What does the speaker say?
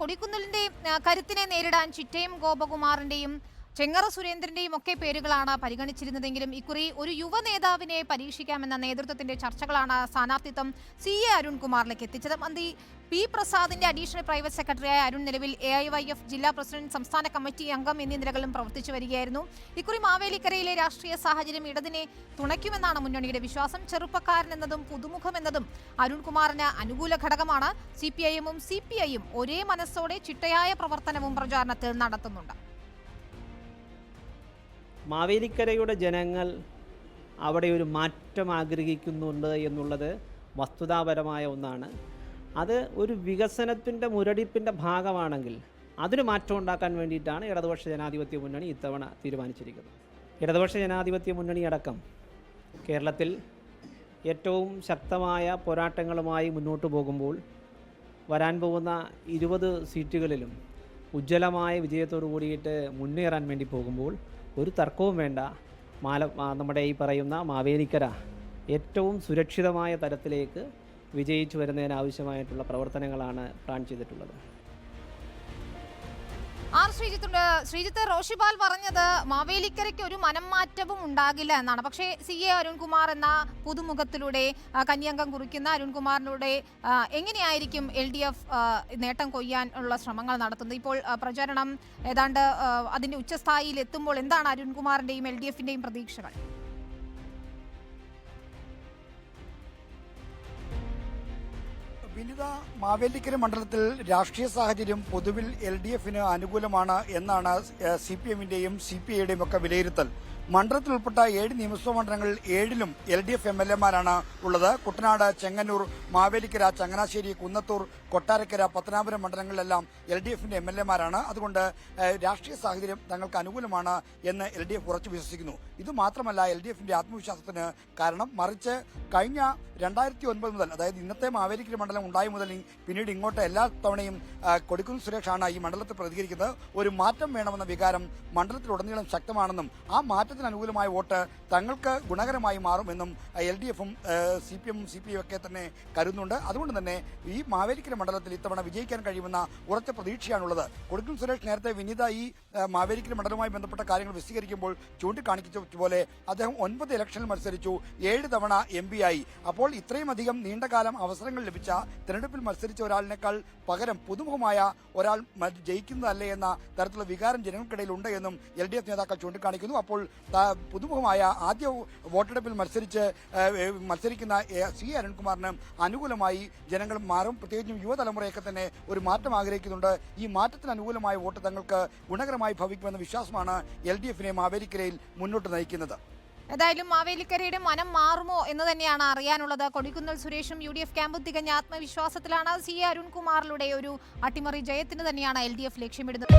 കൊടിക്കുന്നിലിന്റെ കരുത്തിനെ നേരിടാൻ ചിറ്റയം ഗോപകുമാറിന്റെയും ചെങ്ങറ സുരേന്ദ്രന്റെയും ഒക്കെ പേരുകളാണ് പരിഗണിച്ചിരുന്നതെങ്കിലും ഇക്കുറി ഒരു യുവ നേതാവിനെ പരീക്ഷിക്കാമെന്ന നേതൃത്വത്തിന്റെ ചർച്ചകളാണ് സ്ഥാനാർത്ഥിത്വം CA അരുൺകുമാറിലേക്ക് എത്തിച്ചത്. മന്ത്രി P. പ്രസാദിന്റെ അഡീഷണൽ പ്രൈവറ്റ് സെക്രട്ടറിയായ അരുൺ നിലവിൽ AIYF ജില്ലാ പ്രസിഡന്റ്, സംസ്ഥാന കമ്മിറ്റി അംഗം എന്നീ നിലകളിലും പ്രവർത്തിച്ചു വരികയായിരുന്നു. ഇക്കുറി മാവേലിക്കരയിലെ രാഷ്ട്രീയ സാഹചര്യം ഇടതിനെ തുണയ്ക്കുമെന്നാണ് മുന്നണിയുടെ വിശ്വാസം. ചെറുപ്പക്കാരനെന്നതും പുതുമുഖമെന്നതും അരുൺകുമാറിന് അനുകൂല ഘടകമാണ്. CPIM-ഉം CPI-യും ഒരേ മനസ്സോടെ ചിട്ടയായ പ്രവർത്തനവും പ്രചാരണത്തിൽ നടത്തുന്നുണ്ട്. മാവേലിക്കരയുടെ ജനങ്ങൾ അവിടെ ഒരു മാറ്റം ആഗ്രഹിക്കുന്നുണ്ട് എന്നുള്ളത് വസ്തുതാപരമായ ഒന്നാണ്. അത് ഒരു വികസനത്തിൻ്റെ മുരടിപ്പിൻ്റെ ഭാഗമാണെങ്കിൽ അതിന് മാറ്റം ഉണ്ടാക്കാൻ വേണ്ടിയിട്ടാണ് ഇടതുപക്ഷ ജനാധിപത്യ മുന്നണി ഇത്തവണ തീരുമാനിച്ചിരിക്കുന്നത്. ഇടതുപക്ഷ ജനാധിപത്യ മുന്നണി അടക്കം കേരളത്തിൽ ഏറ്റവും ശക്തമായ പോരാട്ടങ്ങളുമായി മുന്നോട്ട് പോകുമ്പോൾ വരാൻ പോകുന്ന 20 സീറ്റുകളിലും ഉജ്ജ്വലമായ വിജയത്തോടു കൂടിയിട്ട് മുന്നേറാൻ വേണ്ടി പോകുമ്പോൾ ഒരു തർക്കവും വേണ്ട, നമ്മുടെ ഈ പറയുന്ന മാവേലിക്കര ഏറ്റവും സുരക്ഷിതമായ തരത്തിലേക്ക് വിജയിച്ചു വരുന്നതിനാവശ്യമായിട്ടുള്ള പ്രവർത്തനങ്ങളാണ് പ്ലാൻ ചെയ്തിട്ടുള്ളത്. ശ്രീജിത്ത്, റോഷിപാൽ പറഞ്ഞത് മാവേലിക്കരയ്ക്ക് ഒരു മനംമാറ്റവും ഉണ്ടാകില്ല എന്നാണ്. പക്ഷേ CA അരുൺകുമാർ എന്ന പുതുമുഖത്തിലൂടെ കന്യംഗം കുറിക്കുന്ന അരുൺകുമാറിലൂടെ എങ്ങനെയായിരിക്കും LDF നേട്ടം കൊയ്യാൻ ഉള്ള ശ്രമങ്ങൾ നടത്തുന്നത്? ഇപ്പോൾ പ്രചരണം ഏതാണ്ട് അതിന്റെ ഉച്ചസ്ഥായിയിൽ എത്തുമ്പോൾ എന്താണ് അരുൺകുമാറിന്റെയും LDF-ന്റെയും പ്രതീക്ഷകൾ? വിനിത, മാവേലിക്കര മണ്ഡലത്തിൽ രാഷ്ട്രീയ സാഹചര്യം പൊതുവിൽ LDF-ന് അനുകൂലമാണ് എന്നാണ് CPM-ന്റെയും CPI-യുടെയും ഒക്കെ വിലയിരുത്തൽ. മണ്ഡലത്തിൽ ഉൾപ്പെട്ട 7 നിയമസഭാ മണ്ഡലങ്ങളിൽ 7ലും LDF MLA-മാരാണ് ഉള്ളത്. കുട്ടനാട്, ചെങ്ങന്നൂർ, മാവേലിക്കര, ചങ്ങനാശ്ശേരി, കുന്നത്തൂർ, കൊട്ടാരക്കര, പത്തനാപുരം മണ്ഡലങ്ങളിലെല്ലാം LDF-ന്റെ MLA-മാരാണ്. അതുകൊണ്ട് രാഷ്ട്രീയ സാഹചര്യം തങ്ങൾക്ക് അനുകൂലമാണ് എന്ന് LDF ഉറച്ചു വിശ്വസിക്കുന്നു. ഇതുമാത്രമല്ല LDF-ന്റെ ആത്മവിശ്വാസത്തിന് കാരണം, മറിച്ച് കഴിഞ്ഞ 2009 മുതൽ, അതായത് ഇന്നത്തെ മാവേലിക്കര മണ്ഡലം ഉണ്ടായി മുതൽ പിന്നീട് ഇങ്ങോട്ട് എല്ലാ തവണയും കൊടിക്കുന്നിൽ സുരേഷാണ് ഈ മണ്ഡലത്തിൽ പ്രതികരിക്കുന്നത്. ഒരു മാറ്റം വേണമെന്ന വികാരം മണ്ഡലത്തിലുടനീളം ശക്തമാണെന്നും ആ മാറ്റത്തിന് അനുകൂലമായ വോട്ട് തങ്ങൾക്ക് ഗുണകരമായി മാറുമെന്നും LDF-ഉം CPM-ഉം CPI-യും ഒക്കെ തന്നെ കരുതുന്നുണ്ട്. അതുകൊണ്ട് തന്നെ ഈ മാവേലിക്കര മണ്ഡലത്തിൽ ഇത്തവണ വിജയിക്കാൻ കഴിയുമെന്ന ഉറച്ച പ്രതീക്ഷയാണുള്ളത്. കൊടിക്കുന്നിൽ സുരേഷ് നേരത്തെ വിനീത ഈ മാവേലിക്കര മണ്ഡലവുമായി ബന്ധപ്പെട്ട കാര്യങ്ങൾ വിശദീകരിക്കുമ്പോൾ ചൂണ്ടിക്കാണിച്ച പോലെ അദ്ദേഹം 9 ഇലക്ഷനിൽ മത്സരിച്ചു, 7 തവണ MP ആയി. അപ്പോൾ ഇത്രയും അധികം നീണ്ടകാലം അവസരങ്ങൾ ലഭിച്ച തെരഞ്ഞെടുപ്പിൽ മത്സരിച്ച ഒരാളിനേക്കാൾ പകരം പുതുമുഖമായ ഒരാൾ ജയിക്കുന്നതല്ലേ എന്ന തരത്തിലുള്ള വികാരം ജനങ്ങൾക്കിടയിൽ ഉണ്ട് എന്നും LDF നേതാക്കൾ ചൂണ്ടിക്കാണിക്കുന്നു. അപ്പോൾ പുതുമുഖമായ ആദ്യ വോട്ടെടുപ്പിൽ മത്സരിക്കുന്ന CA അരുൺകുമാറിന് അനുകൂലമായി ജനങ്ങൾ മാറും. പ്രത്യേകിച്ചും യുവതലമുറയൊക്കെ തന്നെ ഒരു മാറ്റം ആഗ്രഹിക്കുന്നുണ്ട്. ഈ മാറ്റത്തിന് അനുകൂലമായ വോട്ട് തങ്ങൾക്ക് ഗുണകരമായി ഭവിക്കുമെന്ന വിശ്വാസമാണ് LDF-നെ മാവേലിക്കരയിൽ മുന്നോട്ട് നയിക്കുന്നത്. ഏതായാലും മാവേലിക്കരയുടെ മനം മാറുമോ എന്ന് തന്നെയാണ് അറിയാനുള്ളത്. കൊടിക്കുന്നിൽ സുരേഷും UDF ക്യാമ്പും തികഞ്ഞ ആത്മവിശ്വാസത്തിലാണ്. CA അരുൺകുമാറിലൂടെ ഒരു അട്ടിമറി ജയത്തിന് തന്നെയാണ് LDF ലക്ഷ്യമിടുന്നത്.